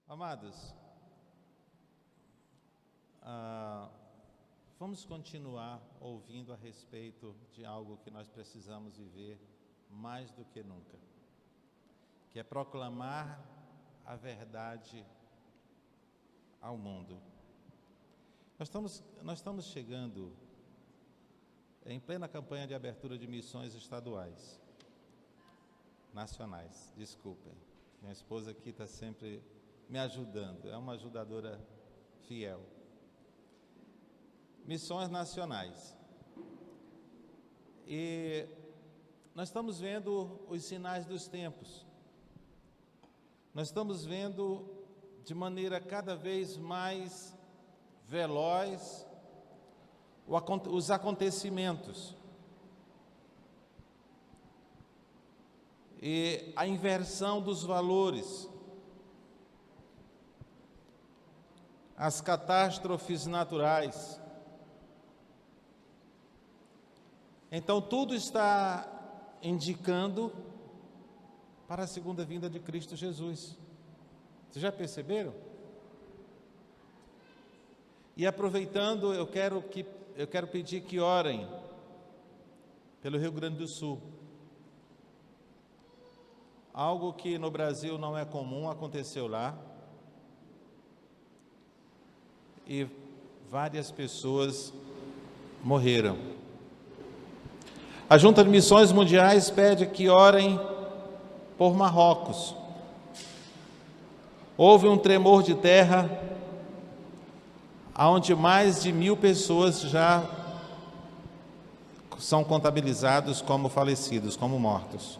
Amados, vamos continuar ouvindo a respeito de algo que nós precisamos viver mais do que nunca, que é proclamar a verdade ao mundo. Nós estamos chegando em plena campanha de abertura de missões estaduais, nacionais, desculpem. Minha esposa aqui está sempre me ajudando, é uma ajudadora fiel. Missões nacionais. E nós estamos vendo os sinais dos tempos. Nós estamos vendo de maneira cada vez mais veloz os acontecimentos. E a inversão dos valores. As catástrofes naturais. Então, tudo está indicando para a segunda vinda de Cristo Jesus. Vocês já perceberam? E aproveitando, eu quero pedir que orem pelo Rio Grande do Sul. Algo que no Brasil não é comum aconteceu lá. E várias pessoas morreram. A Junta de Missões Mundiais pede que orem por Marrocos. Houve um tremor de terra, onde mais de 1.000 pessoas já são contabilizados como falecidos, como mortos.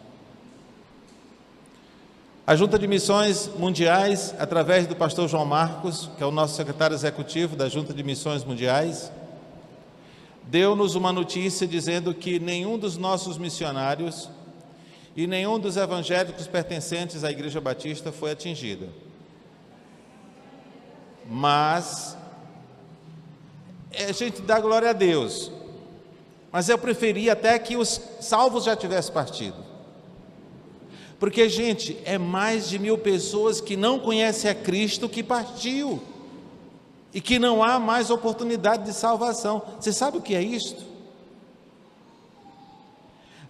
A Junta de Missões Mundiais, através do pastor João Marcos, que é o nosso secretário executivo da Junta de Missões Mundiais, deu-nos uma notícia dizendo que nenhum dos nossos missionários e nenhum dos evangélicos pertencentes à Igreja Batista foi atingido. Mas a gente dá glória a Deus, mas eu preferia até que os salvos já tivessem partido. Porque, gente, é mais de 1.000 pessoas que não conhecem a Cristo que partiu e que não há mais oportunidade de salvação. Você sabe o que é isto?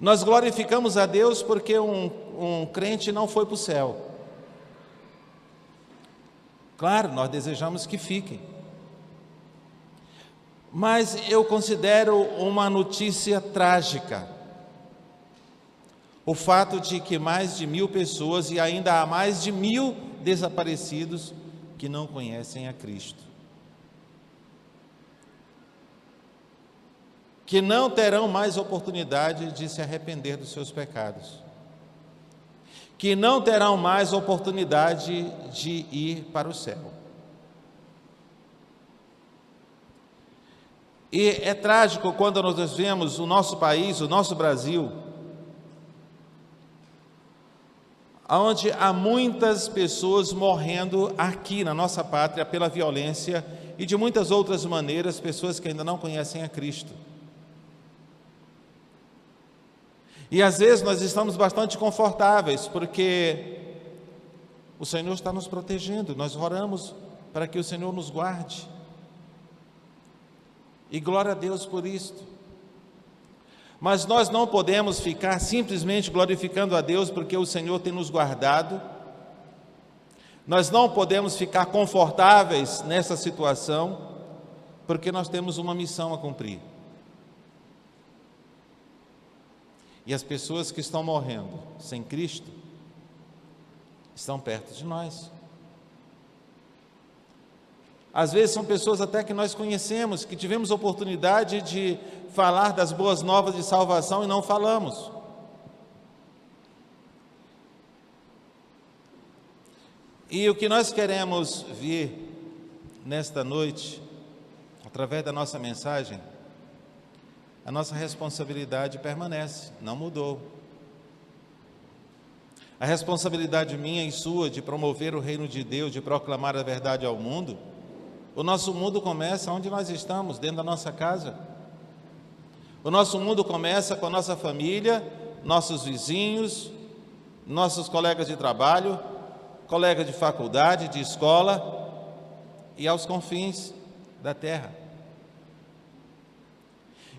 Nós glorificamos a Deus porque um crente não foi para o céu. Claro, nós desejamos que fiquem. Mas eu considero uma notícia trágica o fato de que mais de 1.000 pessoas e ainda há mais de 1.000 desaparecidos que não conhecem a Cristo, que não terão mais oportunidade de se arrepender dos seus pecados, que não terão mais oportunidade de ir para o céu. E é trágico quando nós vemos o nosso país, o nosso Brasil, onde há muitas pessoas morrendo aqui na nossa pátria pela violência e de muitas outras maneiras, pessoas que ainda não conhecem a Cristo. E às vezes nós estamos bastante confortáveis, porque o Senhor está nos protegendo, nós oramos para que o Senhor nos guarde. E glória a Deus por isto. Mas nós não podemos ficar simplesmente glorificando a Deus porque o Senhor tem nos guardado. Nós não podemos ficar confortáveis nessa situação porque nós temos uma missão a cumprir. E as pessoas que estão morrendo sem Cristo estão perto de nós. Às vezes são pessoas até que nós conhecemos, que tivemos oportunidade de falar das boas novas de salvação e não falamos. E o que nós queremos ver nesta noite, através da nossa mensagem, a nossa responsabilidade permanece, não mudou. A responsabilidade minha e sua de promover o reino de Deus, de proclamar a verdade ao mundo. O nosso mundo começa onde nós estamos, dentro da nossa casa. O nosso mundo começa com a nossa família, nossos vizinhos, nossos colegas de trabalho, colega de faculdade, de escola e aos confins da terra.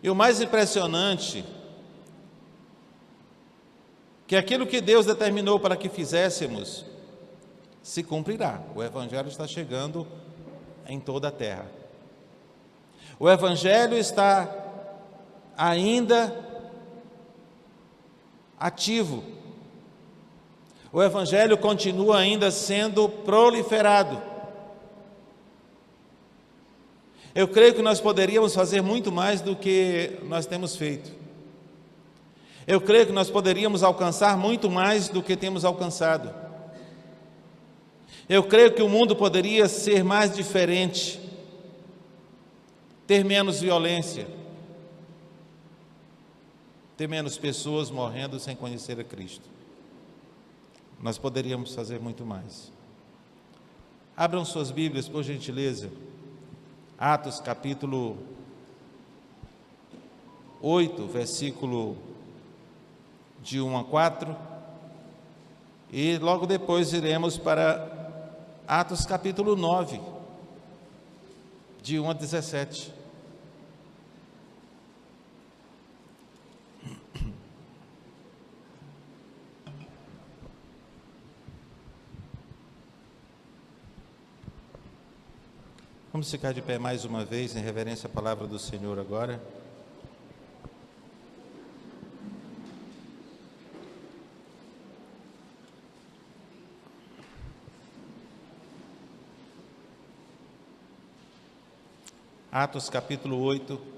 E o mais impressionante, que aquilo que Deus determinou para que fizéssemos, se cumprirá. O Evangelho está chegando em toda a terra. O Evangelho está ainda ativo. O Evangelho continua ainda sendo proliferado. Eu creio que nós poderíamos fazer muito mais do que nós temos feito. Eu creio que nós poderíamos alcançar muito mais do que temos alcançado. Eu creio que o mundo poderia ser mais diferente, ter menos violência, ter menos pessoas morrendo sem conhecer a Cristo. Nós poderíamos fazer muito mais. Abram suas Bíblias, por gentileza. Atos capítulo 8, versículo de 1 a 4. E logo depois iremos para Atos capítulo 9, de 1 a 17. Vamos ficar de pé mais uma vez em reverência à palavra do Senhor agora. Atos capítulo 8.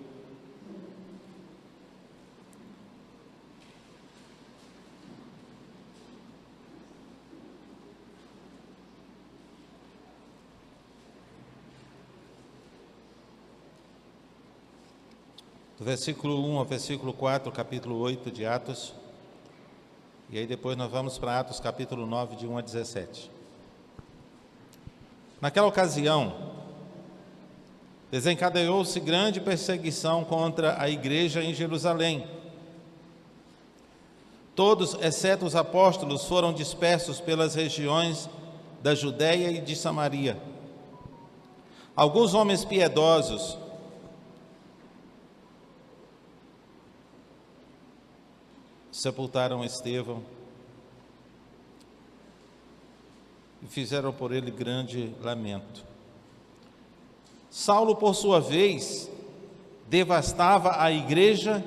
Do versículo 1 ao versículo 4, capítulo 8 de Atos. E aí depois nós vamos para Atos capítulo 9, de 1 a 17. Naquela ocasião, desencadeou-se grande perseguição contra a igreja em Jerusalém. Todos, exceto os apóstolos, foram dispersos pelas regiões da Judéia e de Samaria. Alguns homens piedosos sepultaram Estevão e fizeram por ele grande lamento. Saulo, por sua vez, devastava a igreja,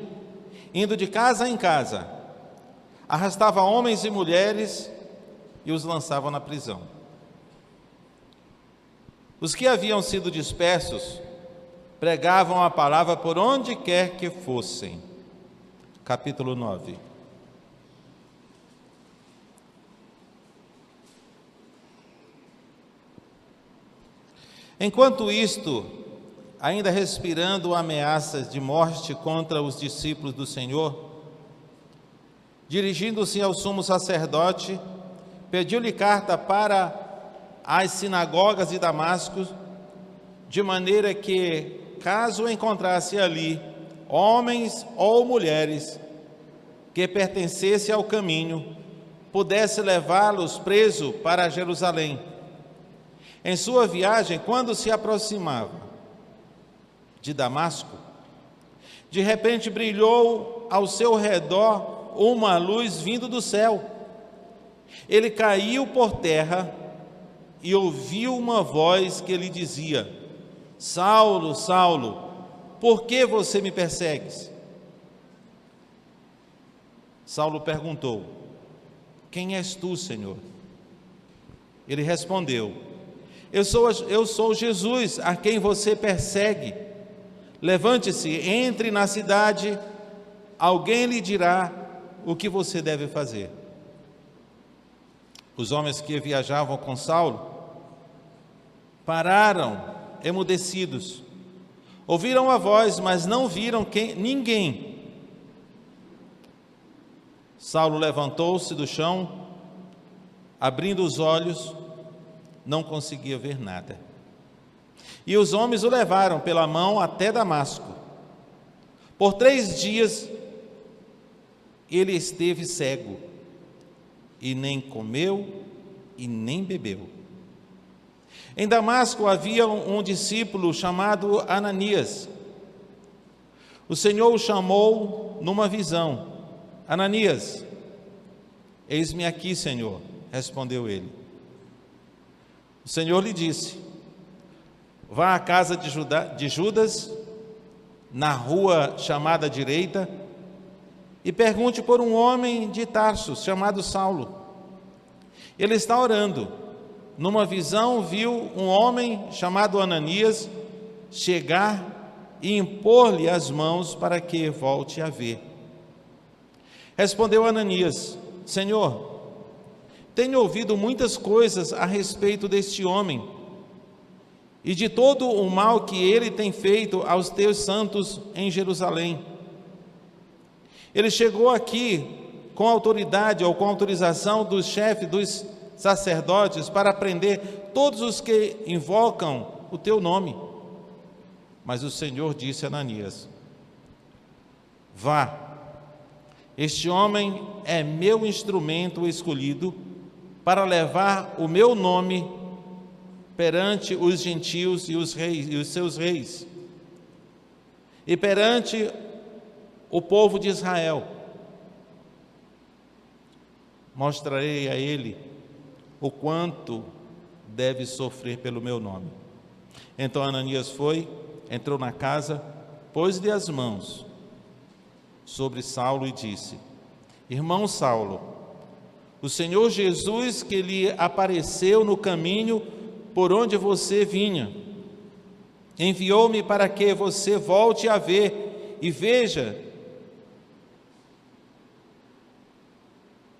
indo de casa em casa, arrastava homens e mulheres e os lançava na prisão. Os que haviam sido dispersos pregavam a palavra por onde quer que fossem. Capítulo 9. Enquanto isto, ainda respirando ameaças de morte contra os discípulos do Senhor, dirigindo-se ao sumo sacerdote, pediu-lhe carta para as sinagogas de Damasco, de maneira que, caso encontrasse ali homens ou mulheres que pertencessem ao caminho, pudesse levá-los preso para Jerusalém. Em sua viagem, quando se aproximava de Damasco, de repente brilhou ao seu redor uma luz vindo do céu. Ele caiu por terra e ouviu uma voz que lhe dizia: Saulo, Saulo, por que você me persegues? Saulo perguntou: Quem és tu, Senhor? Ele respondeu: Eu sou Jesus, a quem você persegue. Levante-se, entre na cidade, alguém lhe dirá o que você deve fazer. Os homens que viajavam com Saulo pararam, emudecidos. Ouviram a voz, mas não viram ninguém. Saulo levantou-se do chão, abrindo os olhos, não conseguia ver nada. E os homens o levaram pela mão até Damasco. Por 3 dias ele esteve cego, e nem comeu, e nem bebeu. Em Damasco havia um discípulo chamado Ananias. O Senhor o chamou numa visão: Ananias. Eis-me aqui, Senhor, respondeu ele. O Senhor lhe disse: vá à casa de Judas, na rua chamada direita, e pergunte por um homem de Tarso, chamado Saulo. Ele está orando. Numa visão viu um homem chamado Ananias chegar e impor-lhe as mãos para que volte a ver. Respondeu Ananias: Senhor, tenho ouvido muitas coisas a respeito deste homem e de todo o mal que ele tem feito aos teus santos em Jerusalém. Ele chegou aqui com autoridade ou com autorização dos chefes dos sacerdotes para prender todos os que invocam o teu nome. Mas o Senhor disse a Ananias: vá, este homem é meu instrumento escolhido para levar o meu nome perante os gentios e os reis e os seus reis, e perante o povo de Israel. Mostrarei a ele o quanto deve sofrer pelo meu nome. Então Ananias foi, entrou na casa, pôs-lhe as mãos sobre Saulo e disse: Irmão Saulo, o Senhor Jesus que lhe apareceu no caminho por onde você vinha, enviou-me para que você volte a ver e veja,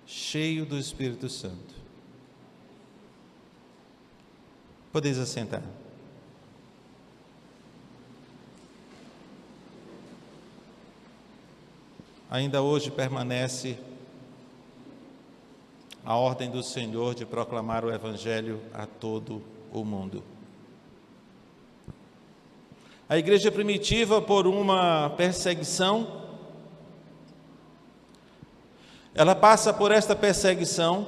cheio do Espírito Santo. Podeis assentar. Ainda hoje permanece a ordem do Senhor de proclamar o Evangelho a todo o mundo. A igreja primitiva, por uma perseguição, ela passa por esta perseguição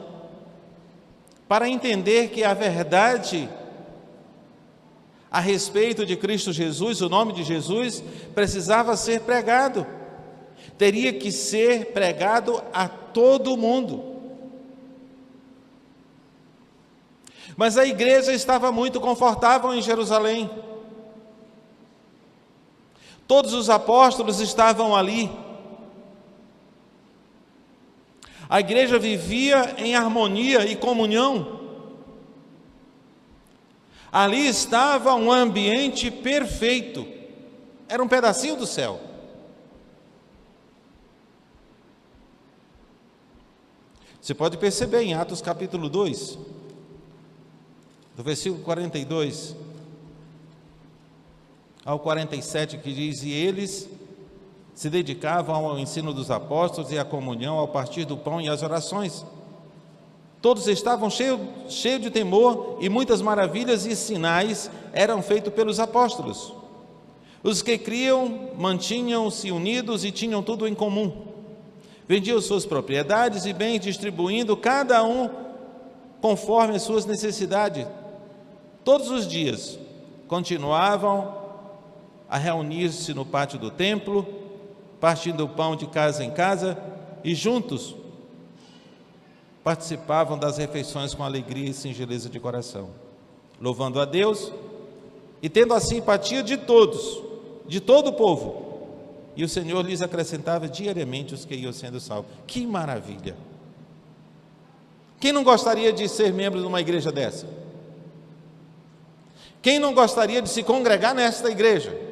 para entender que a verdade a respeito de Cristo Jesus, o nome de Jesus, precisava ser pregado. Teria que ser pregado a todo mundo. Mas a igreja estava muito confortável em Jerusalém. Todos os apóstolos estavam ali. A igreja vivia em harmonia e comunhão. Ali estava um ambiente perfeito. Era um pedacinho do céu. Você pode perceber em Atos capítulo 2, do versículo 42 ao 47, que diz: E eles se dedicavam ao ensino dos apóstolos e à comunhão, ao partir do pão e às orações. Todos estavam cheios de temor, e muitas maravilhas e sinais eram feitos pelos apóstolos. Os que criam mantinham-se unidos e tinham tudo em comum. Vendiam suas propriedades e bens, distribuindo cada um conforme as suas necessidades. Todos os dias continuavam a reunir-se no pátio do templo, partindo o pão de casa em casa, e juntos participavam das refeições com alegria e singeleza de coração, louvando a Deus e tendo a simpatia de todos, de todo o povo. E o Senhor lhes acrescentava diariamente os que iam sendo salvos. Que maravilha! Quem não gostaria de ser membro de uma igreja dessa? Quem não gostaria de se congregar nesta igreja?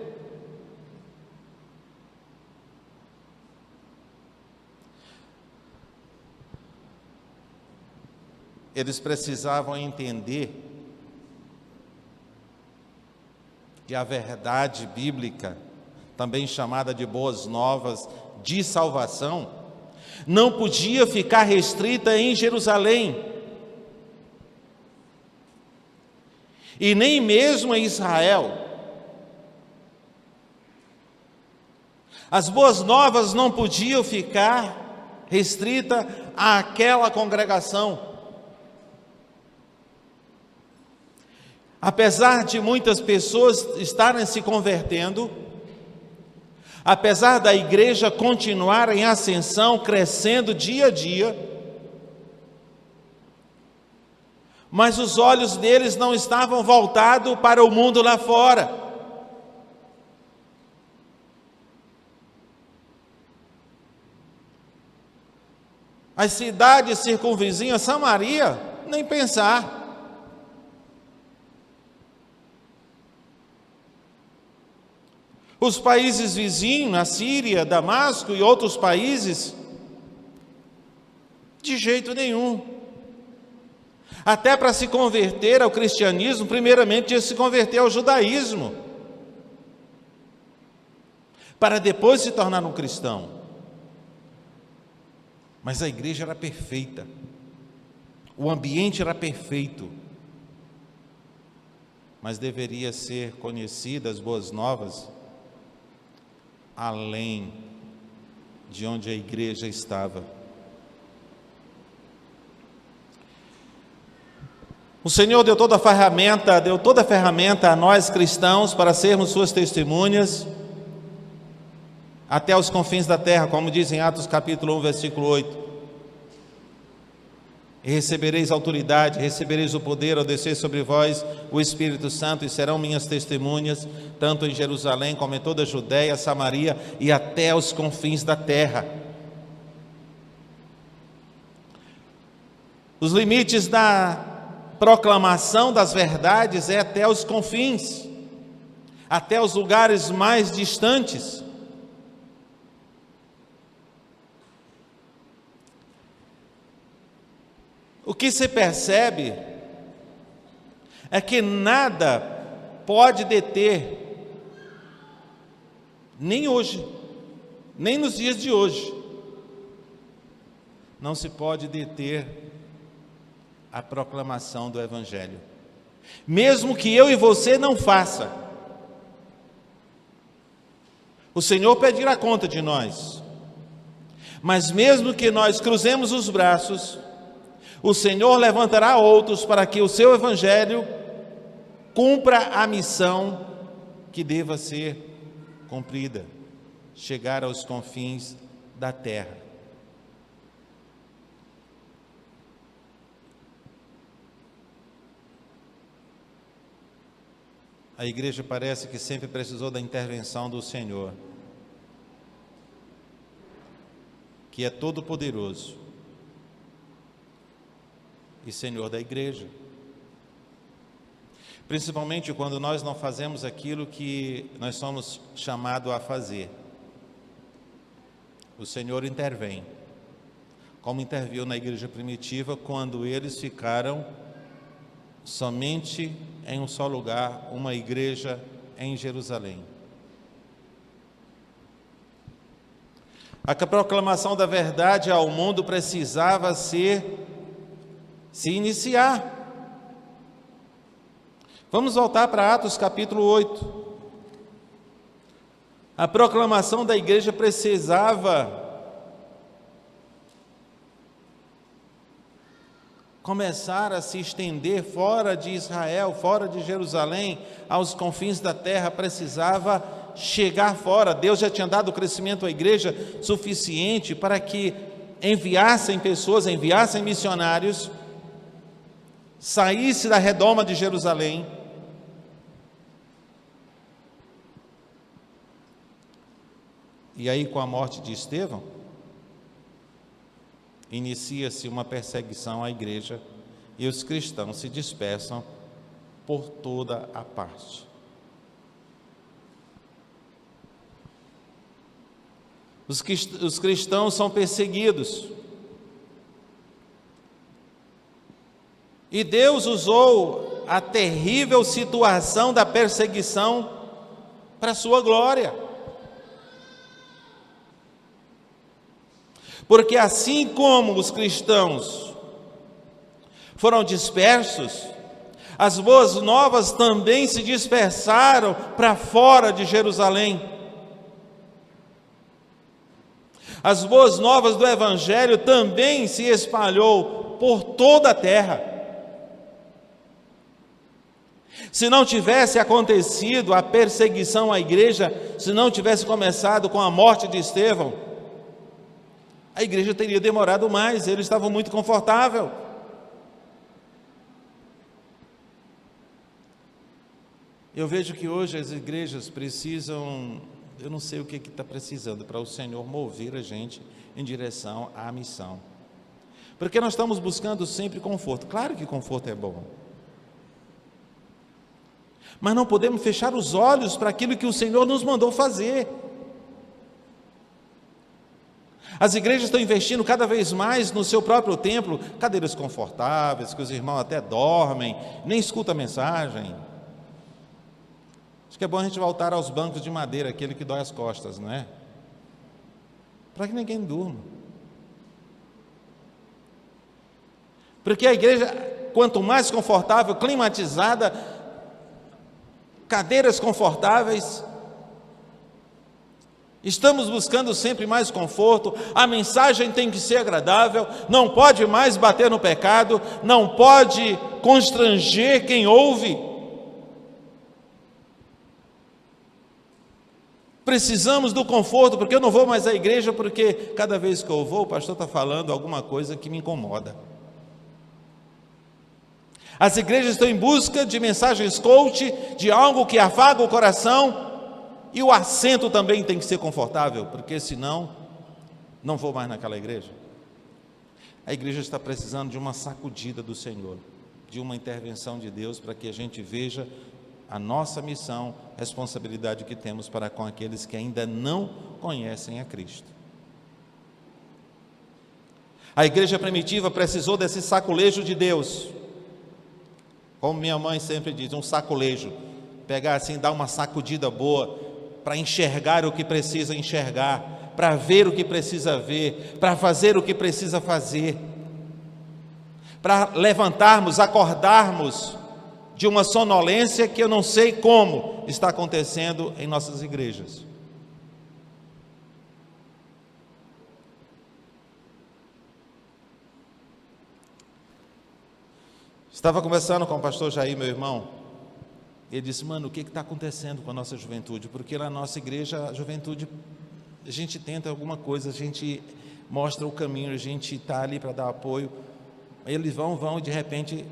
Eles precisavam entender que a verdade bíblica, também chamada de boas novas de salvação, não podia ficar restrita em Jerusalém, e nem mesmo em Israel. As boas novas não podiam ficar restrita àquela congregação. Apesar de muitas pessoas estarem se convertendo, apesar da igreja continuar em ascensão, crescendo dia a dia, mas os olhos deles não estavam voltados para o mundo lá fora. As cidades circunvizinhas, Samaria, nem pensar. Os países vizinhos, a Síria, Damasco e outros países, de jeito nenhum. Até para se converter ao cristianismo, primeiramente tinha que se converter ao judaísmo, para depois se tornar um cristão. Mas a igreja era perfeita, o ambiente era perfeito, mas deveria ser conhecida as boas novas além de onde a igreja estava. O Senhor deu toda a ferramenta a nós cristãos para sermos suas testemunhas até os confins da terra, como diz em Atos capítulo 1, versículo 8. E recebereis autoridade, recebereis o poder ao descer sobre vós o Espírito Santo, e serão minhas testemunhas, tanto em Jerusalém como em toda a Judéia, Samaria e até os confins da terra. Os limites da proclamação das verdades é até os confins, até os lugares mais distantes. O que se percebe é que nada pode deter, nem hoje, nem nos dias de hoje, não se pode deter a proclamação do Evangelho, mesmo que eu e você não faça. O Senhor pedirá conta de nós, mas mesmo que nós cruzemos os braços, o Senhor levantará outros para que o seu Evangelho cumpra a missão que deva ser cumprida, chegar aos confins da terra. A igreja parece que sempre precisou da intervenção do Senhor, que é todo-poderoso e Senhor da igreja. Principalmente quando nós não fazemos aquilo que nós somos chamados a fazer. O Senhor intervém, como interviu na igreja primitiva, quando eles ficaram somente em um só lugar, uma igreja em Jerusalém. A proclamação da verdade ao mundo precisava se iniciar. Vamos voltar para Atos capítulo 8. A proclamação da igreja precisava começar a se estender fora de Israel, fora de Jerusalém, aos confins da terra, precisava chegar fora. Deus já tinha dado crescimento à igreja suficiente para que enviassem pessoas, enviassem missionários, saísse da redoma de Jerusalém. E aí, com a morte de Estevão, inicia-se uma perseguição à igreja e os cristãos se dispersam por toda a parte. Os cristãos são perseguidos. E Deus usou a terrível situação da perseguição para a sua glória. Porque assim como os cristãos foram dispersos, as boas novas também se dispersaram para fora de Jerusalém. As boas novas do Evangelho também se espalhou por toda a terra. Se não tivesse acontecido a perseguição à igreja, se não tivesse começado com a morte de Estevão, a igreja teria demorado mais, eles estavam muito confortáveis. Eu vejo que hoje as igrejas precisam, eu não sei o que está precisando para o Senhor mover a gente em direção à missão. Porque nós estamos buscando sempre conforto. Claro que conforto é bom. Mas não podemos fechar os olhos para aquilo que o Senhor nos mandou fazer. As igrejas estão investindo cada vez mais no seu próprio templo, cadeiras confortáveis, que os irmãos até dormem, nem escutam a mensagem. Acho que é bom a gente voltar aos bancos de madeira, aquele que dói as costas, não é? Para que ninguém durma. Porque a igreja, quanto mais confortável, climatizada, cadeiras confortáveis, estamos buscando sempre mais conforto, a mensagem tem que ser agradável, não pode mais bater no pecado, não pode constranger quem ouve. Precisamos do conforto, porque eu não vou mais à igreja, porque cada vez que eu vou, o pastor está falando alguma coisa que me incomoda. As igrejas estão em busca de mensagens coach, de algo que afaga o coração, e o assento também tem que ser confortável, porque senão, não vou mais naquela igreja. A igreja está precisando de uma sacudida do Senhor, de uma intervenção de Deus, para que a gente veja a nossa missão, responsabilidade que temos para com aqueles que ainda não conhecem a Cristo. A igreja primitiva precisou desse saculejo de Deus, como minha mãe sempre diz, um saculejo, pegar assim, dar uma sacudida boa, para enxergar o que precisa enxergar, para ver o que precisa ver, para fazer o que precisa fazer, para levantarmos, acordarmos de uma sonolência que eu não sei como está acontecendo em nossas igrejas. Estava conversando com o pastor Jair, meu irmão, ele disse: mano, o que está acontecendo com a nossa juventude? Porque na nossa igreja, a juventude, a gente tenta alguma coisa, a gente mostra o caminho, a gente está ali para dar apoio, eles vão e de repente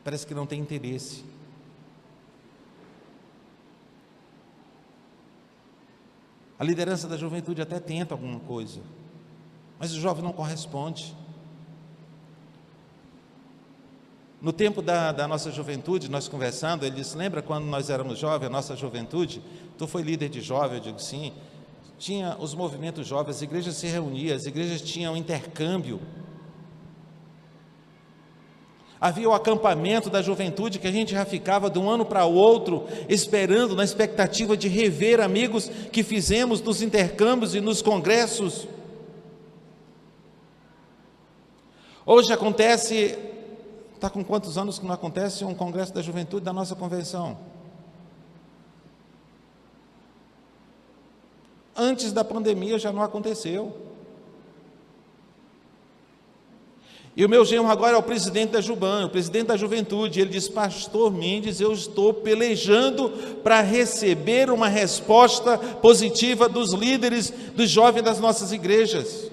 parece que não tem interesse. A liderança da juventude até tenta alguma coisa, mas o jovem não corresponde. No tempo da nossa juventude, nós conversando, ele disse: lembra quando nós éramos jovens, a nossa juventude? Tu foi líder de jovem? Eu digo sim. Tinha os movimentos jovens, as igrejas se reuniam, as igrejas tinham intercâmbio. Havia o acampamento da juventude, que a gente já ficava de um ano para o outro, esperando, na expectativa de rever amigos que fizemos nos intercâmbios e nos congressos. Hoje acontece, está com quantos anos que não acontece um congresso da juventude da nossa convenção? Antes da pandemia já não aconteceu. E o meu genro agora é o presidente da Juban, o presidente da juventude. Ele diz: pastor Mendes, eu estou pelejando para receber uma resposta positiva dos líderes, dos jovens das nossas igrejas.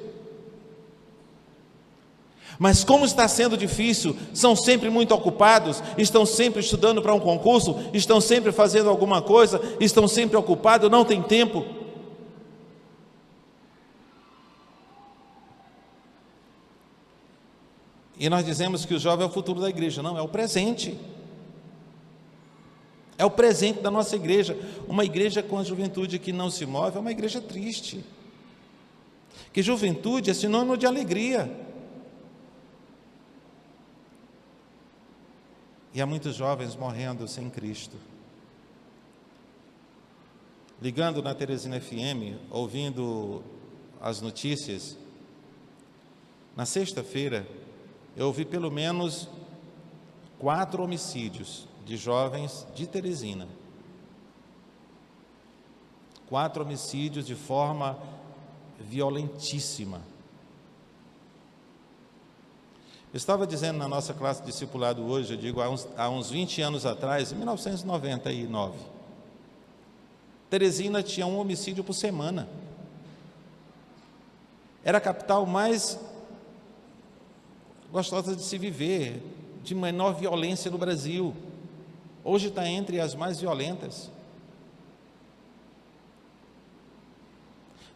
Mas como está sendo difícil, são sempre muito ocupados, estão sempre estudando para um concurso, estão sempre fazendo alguma coisa, estão sempre ocupados, não tem tempo. E nós dizemos que o jovem é o futuro da igreja. Não, é o presente. É o presente da nossa igreja. Uma igreja com a juventude que não se move é uma igreja triste. Que juventude é sinônimo de alegria. E há muitos jovens morrendo sem Cristo. Ligando na Teresina FM, ouvindo as notícias, na sexta-feira, eu ouvi pelo menos 4 homicídios de jovens de Teresina. 4 homicídios de forma violentíssima. Eu estava dizendo na nossa classe de discipulado hoje, eu digo, há uns 20 anos atrás, em 1999, Teresina tinha um homicídio por semana. Era a capital mais gostosa de se viver, de menor violência no Brasil. Hoje está entre as mais violentas.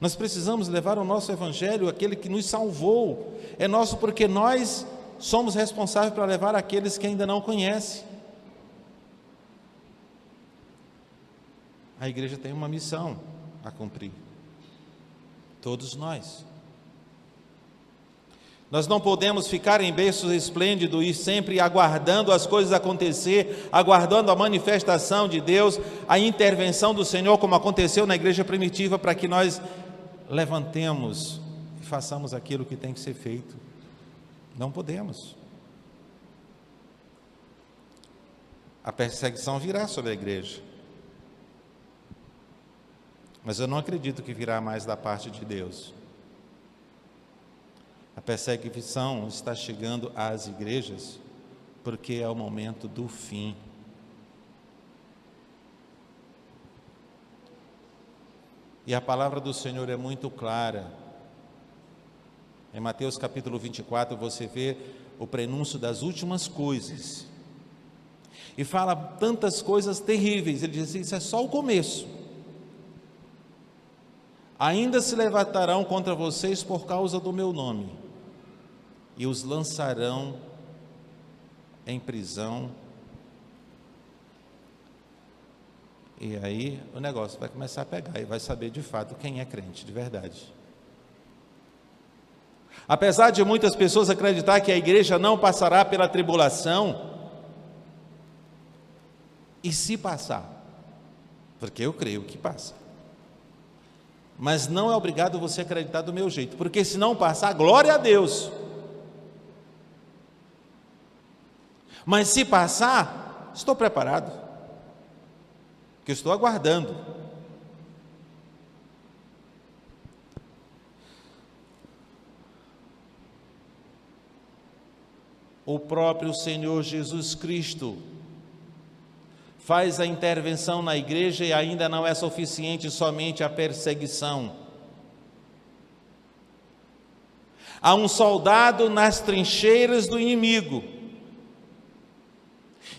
Nós precisamos levar o nosso evangelho, aquele que nos salvou. É nosso porque nós somos responsáveis para levar aqueles que ainda não conhecem. A igreja tem uma missão a cumprir. Todos nós. Nós não podemos ficar em berços esplêndidos e sempre aguardando as coisas acontecer, aguardando a manifestação de Deus, a intervenção do Senhor, como aconteceu na igreja primitiva, para que nós levantemos e façamos aquilo que tem que ser feito. Não podemos. A perseguição virá sobre a igreja, mas eu não acredito que virá mais da parte de Deus. A perseguição está chegando às igrejas porque é o momento do fim. E a palavra do Senhor é muito clara. Em Mateus capítulo 24 você vê o prenúncio das últimas coisas. E fala tantas coisas terríveis. Ele diz assim, isso é só o começo. Ainda se levantarão contra vocês por causa do meu nome, e os lançarão em prisão. E aí o negócio vai começar a pegar, e vai saber de fato quem é crente de verdade. Apesar de muitas pessoas acreditar que a igreja não passará pela tribulação, e se passar, porque eu creio que passa, mas não é obrigado você acreditar do meu jeito, porque se não passar, glória a Deus. Mas se passar, estou preparado, porque estou aguardando. O próprio Senhor Jesus Cristo faz a intervenção na igreja, e ainda não é suficiente somente a perseguição. Há um soldado nas trincheiras do inimigo,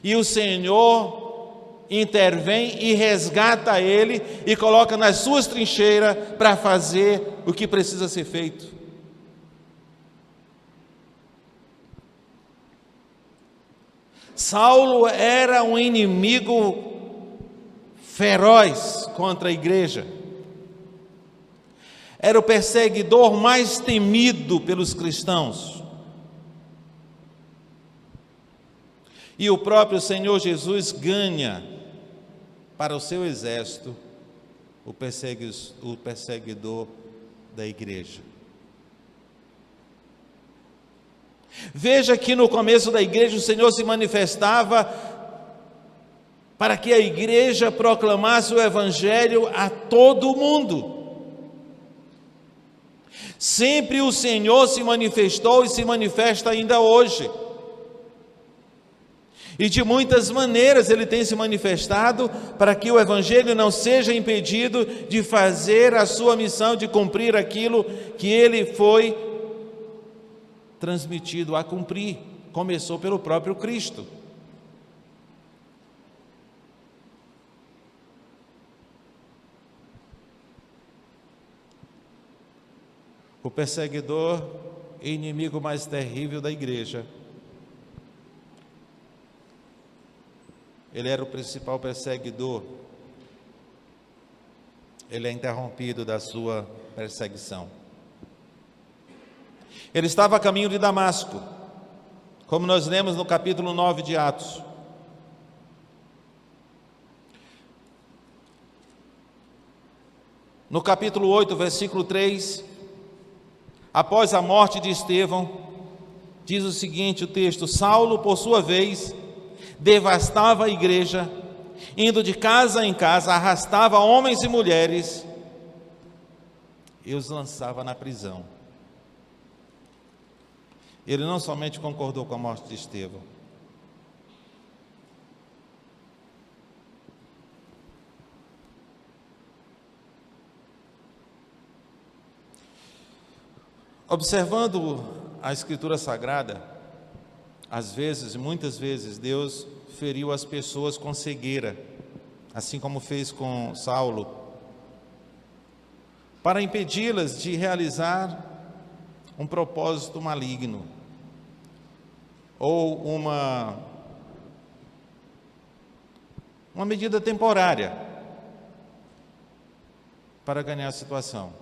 e o Senhor intervém e resgata ele, e coloca nas suas trincheiras para fazer o que precisa ser feito. Saulo era um inimigo feroz contra a igreja. Era o perseguidor mais temido pelos cristãos. E o próprio Senhor Jesus ganha para o seu exército o perseguidor da igreja. Veja que no começo da igreja o Senhor se manifestava para que a igreja proclamasse o evangelho a todo mundo. Sempre o Senhor se manifestou e se manifesta ainda hoje. E de muitas maneiras Ele tem se manifestado para que o evangelho não seja impedido de fazer a sua missão, de cumprir aquilo que Ele foi transmitido a cumprir. Começou pelo próprio Cristo. O perseguidor e inimigo mais terrível da igreja, ele era o principal perseguidor. Ele é interrompido da sua perseguição. Ele estava a caminho de Damasco, como nós lemos no capítulo 9 de Atos. No capítulo 8, versículo 3, após a morte de Estevão, diz o seguinte, o texto: Saulo, por sua vez, devastava a igreja, indo de casa em casa, arrastava homens e mulheres e os lançava na prisão. Ele não somente concordou com a morte de Estevão, observando a Escritura Sagrada, às vezes, muitas vezes, Deus feriu as pessoas com cegueira, assim como fez com Saulo, para impedi-las de realizar um propósito maligno, ou uma medida temporária, para ganhar a situação.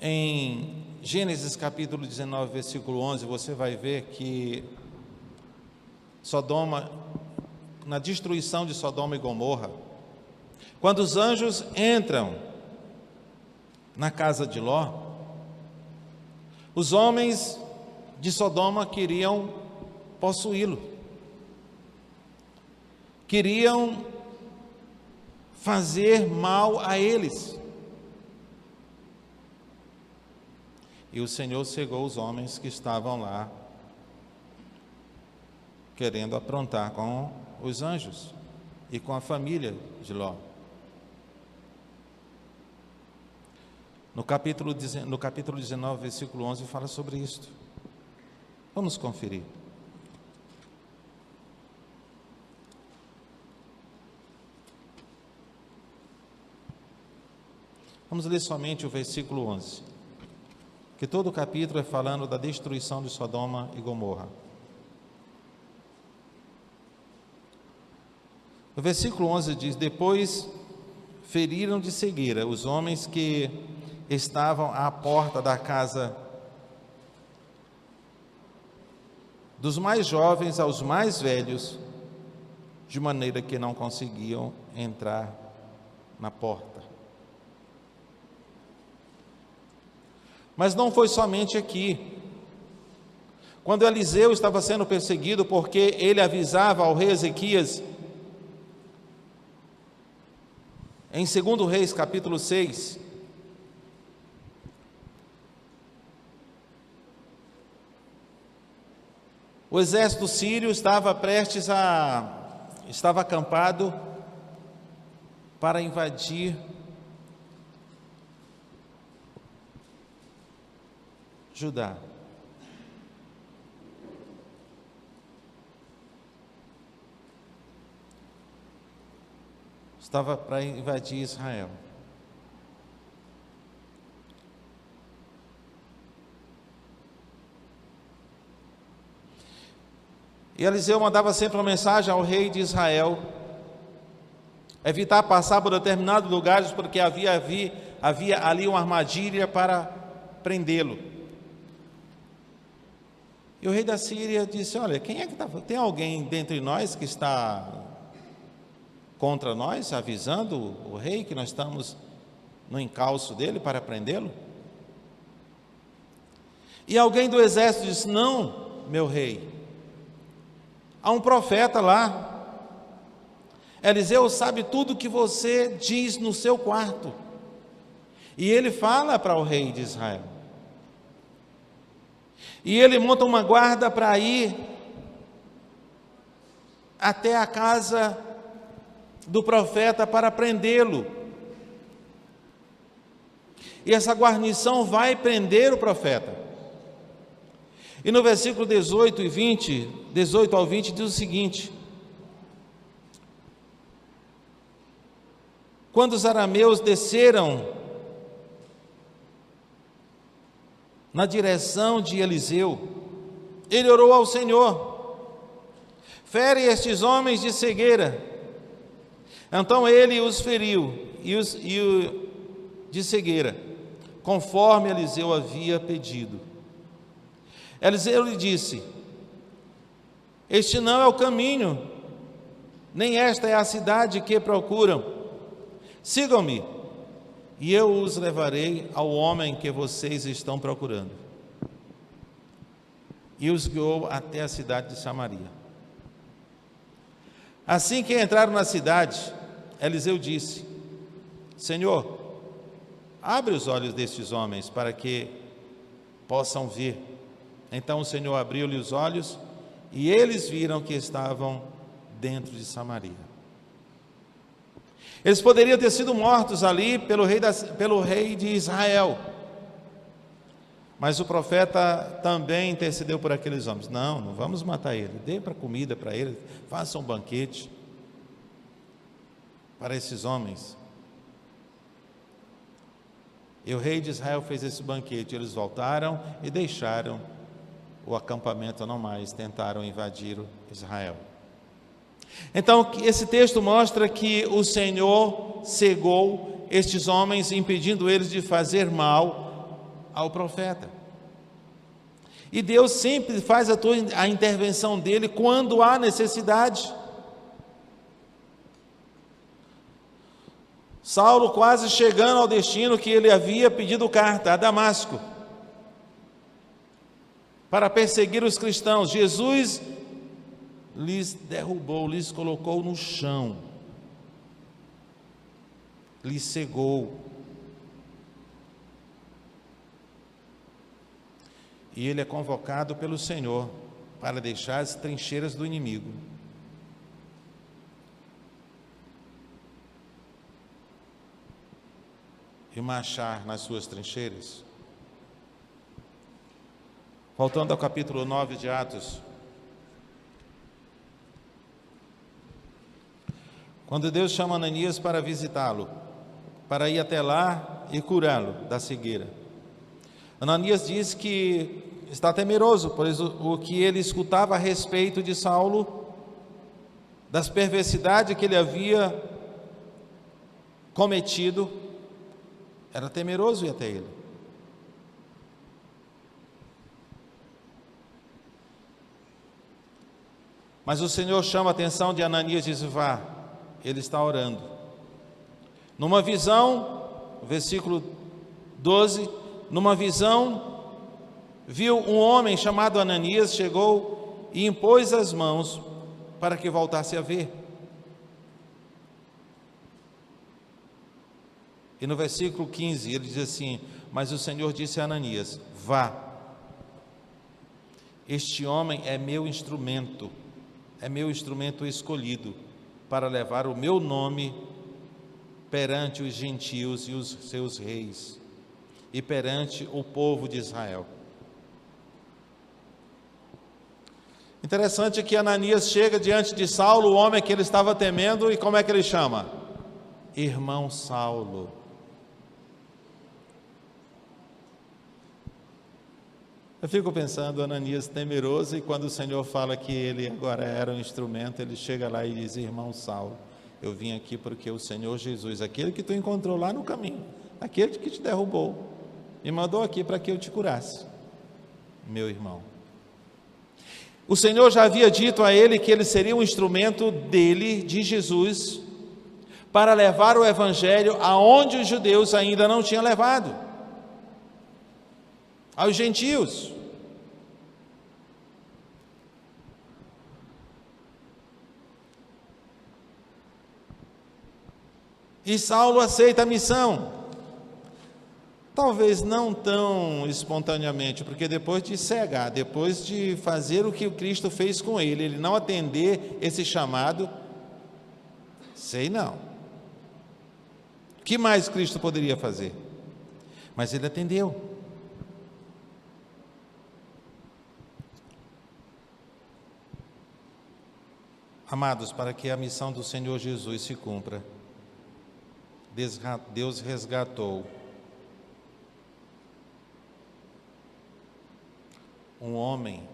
Em Gênesis capítulo 19, versículo 11, você vai ver que Sodoma, na destruição de Sodoma e Gomorra, quando os anjos entram na casa de Ló, os homens de Sodoma queriam possuí-lo, queriam fazer mal a eles. E o Senhor cegou os homens que estavam lá, querendo aprontar com os anjos e com a família de Ló. No capítulo 19, versículo 11, fala sobre isto. Vamos conferir. Vamos ler somente o versículo 11. Que todo o capítulo é falando da destruição de Sodoma e Gomorra. O versículo 11 diz: depois feriram de cegueira os homens que estavam à porta da casa, dos mais jovens aos mais velhos, de maneira que não conseguiam entrar na porta. Mas não foi somente aqui. Quando Eliseu estava sendo perseguido, porque ele avisava ao rei Ezequias, em 2 Reis capítulo 6, o exército sírio estava acampado para invadir Judá. Estava para invadir Israel. E Eliseu mandava sempre uma mensagem ao rei de Israel, evitar passar por determinados lugares, porque havia ali uma armadilha para prendê-lo. E o rei da Síria disse: olha, quem é que está? Tem alguém dentre nós que está contra nós, avisando o rei que nós estamos no encalço dele para prendê-lo? E alguém do exército disse: não, meu rei, há um profeta lá. Eliseu sabe tudo o que você diz no seu quarto, e ele fala para o rei de Israel. E ele monta uma guarda para ir até a casa do profeta para prendê-lo. E essa guarnição vai prender o profeta. E no versículo 18 ao 20, diz o seguinte: quando os arameus desceram na direção de Eliseu, ele orou ao Senhor: fere estes homens de cegueira. Então ele os feriu de cegueira, conforme Eliseu havia pedido. Eliseu lhe disse: este não é o caminho, nem esta é a cidade que procuram. Sigam-me, e eu os levarei ao homem que vocês estão procurando. E os guiou até a cidade de Samaria. Assim que entraram na cidade, Eliseu disse: Senhor, abre os olhos destes homens para que possam ver. Então o Senhor abriu-lhe os olhos e eles viram que estavam dentro de Samaria. Eles poderiam ter sido mortos ali pelo rei de Israel, mas o profeta também intercedeu por aqueles homens. Não vamos matar ele, dê para comida para ele, faça um banquete para esses homens. E o rei de Israel fez esse banquete. Eles voltaram e deixaram o acampamento, não mais tentaram invadir Israel. Então esse texto mostra que o Senhor cegou estes homens, impedindo eles de fazer mal ao profeta. E Deus sempre faz a intervenção dele quando há necessidade. Saulo quase chegando ao destino que ele havia pedido carta a Damasco, para perseguir os cristãos. Jesus lhes derrubou, lhes colocou no chão, lhes cegou. E ele é convocado pelo Senhor para deixar as trincheiras do inimigo. E marchar nas suas trincheiras. Voltando ao capítulo 9 de Atos. Quando Deus chama Ananias para visitá-lo, para ir até lá e curá-lo da cegueira. Ananias diz que está temeroso, pois o que ele escutava a respeito de Saulo, das perversidades que ele havia cometido, era temeroso ir até ele. Mas o Senhor chama a atenção de Ananias e diz: vá, ele está orando. Numa visão, versículo 12, numa visão, viu um homem chamado Ananias, chegou e impôs as mãos para que voltasse a ver. E no versículo 15 ele diz assim: mas o Senhor disse a Ananias: vá, este homem é meu instrumento escolhido para levar o meu nome perante os gentios e os seus reis e perante o povo de Israel. Interessante que Ananias chega diante de Saulo, o homem que ele estava temendo, e como é que ele chama? Irmão Saulo. Eu fico pensando, Ananias temeroso, e quando o Senhor fala que ele agora era um instrumento, ele chega lá e diz: irmão Saulo, eu vim aqui porque o Senhor Jesus, aquele que tu encontrou lá no caminho, aquele que te derrubou, me mandou aqui para que eu te curasse, meu irmão. O Senhor já havia dito a ele que ele seria um instrumento dele, de Jesus, para levar o evangelho aonde os judeus ainda não tinham levado, aos gentios. E Saulo aceita a missão, talvez não tão espontaneamente, porque depois de cegar, depois de fazer o que o Cristo fez com ele, ele não atender esse chamado, sei não. O que mais Cristo poderia fazer? Mas ele atendeu. Amados, para que a missão do Senhor Jesus se cumpra, Deus resgatou um homem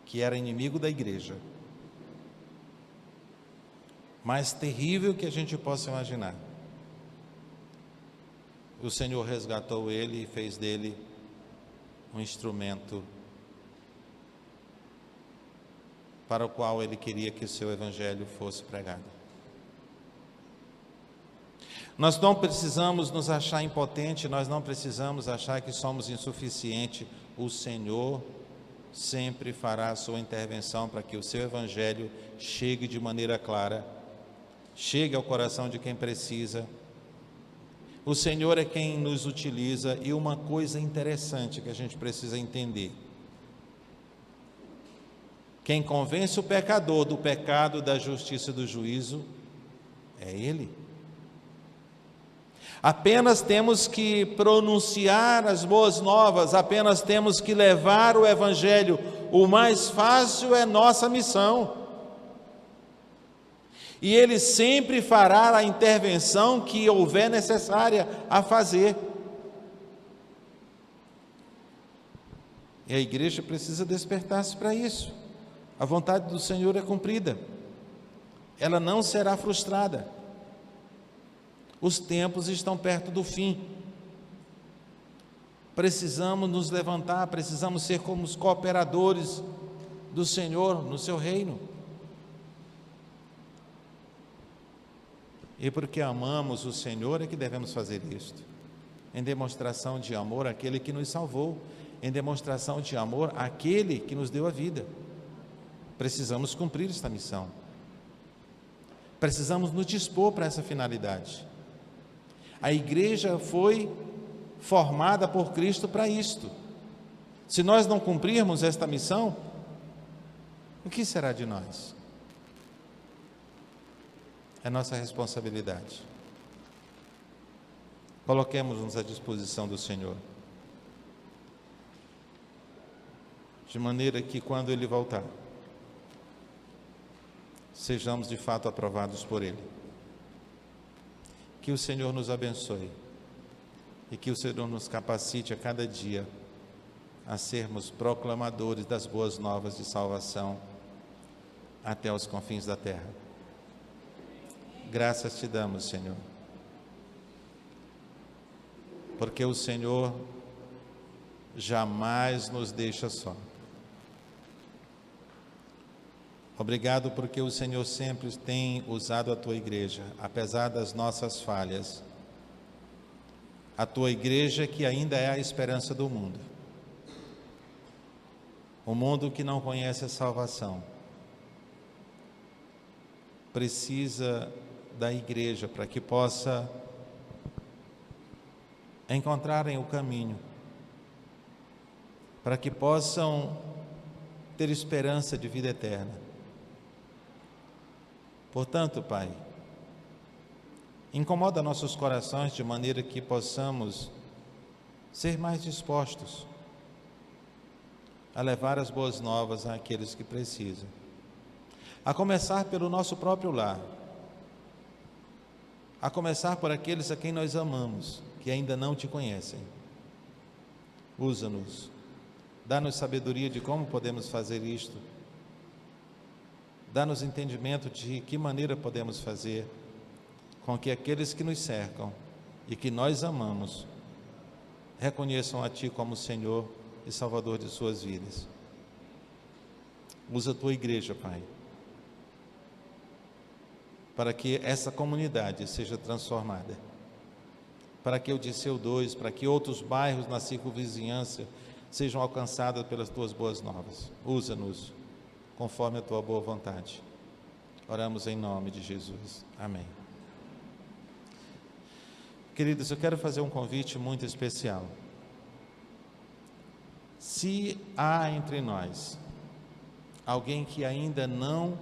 que era inimigo da igreja, mais terrível que a gente possa imaginar. O Senhor resgatou ele e fez dele um instrumento para o qual ele queria que o seu evangelho fosse pregado. Nós não precisamos nos achar impotentes, nós não precisamos achar que somos insuficientes. O Senhor sempre fará a sua intervenção para que o seu evangelho chegue de maneira clara, chegue ao coração de quem precisa, O Senhor é quem nos utiliza. E uma coisa interessante que a gente precisa entender: quem convence o pecador do pecado, da justiça e do juízo é Ele. Apenas temos que pronunciar as boas novas, apenas temos que levar o Evangelho. O mais fácil é nossa missão. E Ele sempre fará a intervenção que houver necessária a fazer. E a igreja precisa despertar-se para isso. A vontade do Senhor é cumprida. Ela não será frustrada. Os tempos estão perto do fim. Precisamos nos levantar, precisamos ser como os cooperadores do Senhor no seu reino. E porque amamos o Senhor é que devemos fazer isto, em demonstração de amor àquele que nos salvou, em demonstração de amor àquele que nos deu a vida. Precisamos cumprir esta missão. Precisamos nos dispor para essa finalidade. A igreja foi formada por Cristo para isto. Se nós não cumprirmos esta missão, o que será de nós? É nossa responsabilidade. Coloquemos-nos à disposição do Senhor, de maneira que quando Ele voltar, sejamos de fato aprovados por Ele. Que o Senhor nos abençoe e que o Senhor nos capacite a cada dia a sermos proclamadores das boas novas de salvação até os confins da terra. Graças te damos, Senhor, porque o Senhor jamais nos deixa só. Obrigado porque o Senhor sempre tem usado a tua igreja, apesar das nossas falhas. A tua igreja que ainda é a esperança do mundo. O mundo que não conhece a salvação precisa da igreja para que possa encontrarem o caminho, para que possam ter esperança de vida eterna. Portanto, Pai, incomoda nossos corações de maneira que possamos ser mais dispostos a levar as boas novas àqueles que precisam, a começar pelo nosso próprio lar, a começar por aqueles a quem nós amamos, que ainda não te conhecem. Usa-nos, dá-nos sabedoria de como podemos fazer isto, dá-nos entendimento de que maneira podemos fazer com que aqueles que nos cercam e que nós amamos reconheçam a Ti como Senhor e Salvador de suas vidas. Usa a Tua igreja, Pai, para que essa comunidade seja transformada, para que o Odisseu 2, para que outros bairros na circunvizinhança sejam alcançados pelas Tuas boas novas. Usa-nos conforme a Tua boa vontade. Oramos em nome de Jesus. Amém. Queridos, eu quero fazer um convite muito especial. Se há entre nós alguém que ainda não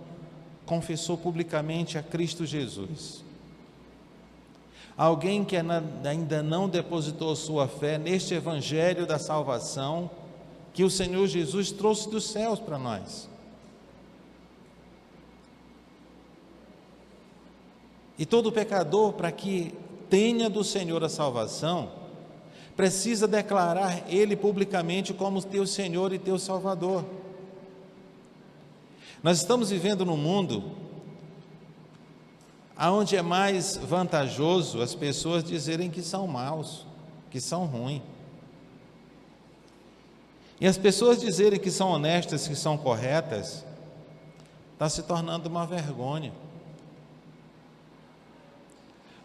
confessou publicamente a Cristo Jesus, alguém que ainda não depositou sua fé neste Evangelho da salvação que o Senhor Jesus trouxe dos céus para nós, e todo pecador, para que tenha do Senhor a salvação, precisa declarar Ele publicamente como teu Senhor e teu Salvador. Nós estamos vivendo num mundo onde é mais vantajoso as pessoas dizerem que são maus, que são ruins. E as pessoas dizerem que são honestas, que são corretas, está se tornando uma vergonha.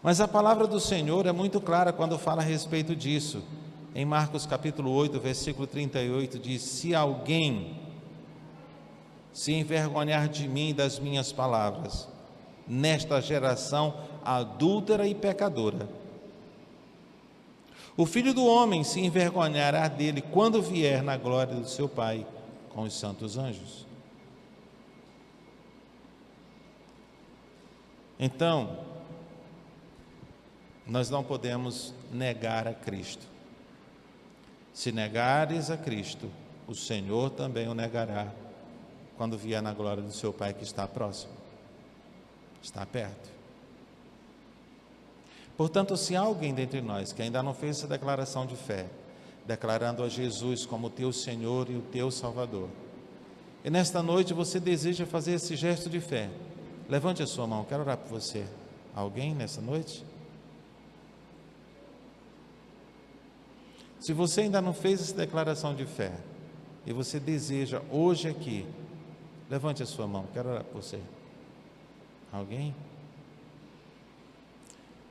Mas a palavra do Senhor é muito clara quando fala a respeito disso. Em Marcos capítulo 8, versículo 38, diz: se alguém se envergonhar de mim e das minhas palavras, nesta geração adúltera e pecadora, O Filho do Homem se envergonhará dele quando vier na glória do seu Pai com os santos anjos. Então, nós não podemos negar a Cristo. Se negares a Cristo, o Senhor também o negará quando vier na glória do seu Pai que está próximo, está perto. Portanto, se há alguém dentre nós que ainda não fez essa declaração de fé, declarando a Jesus como o teu Senhor e o teu Salvador, e nesta noite você deseja fazer esse gesto de fé, levante a sua mão, quero orar por você. Alguém nessa noite? Se você ainda não fez essa declaração de fé, e você deseja hoje aqui, levante a sua mão, quero orar por você. Alguém?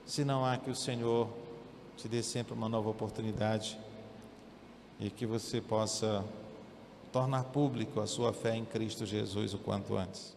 Se não há, que o Senhor te dê sempre uma nova oportunidade e que você possa tornar público a sua fé em Cristo Jesus o quanto antes.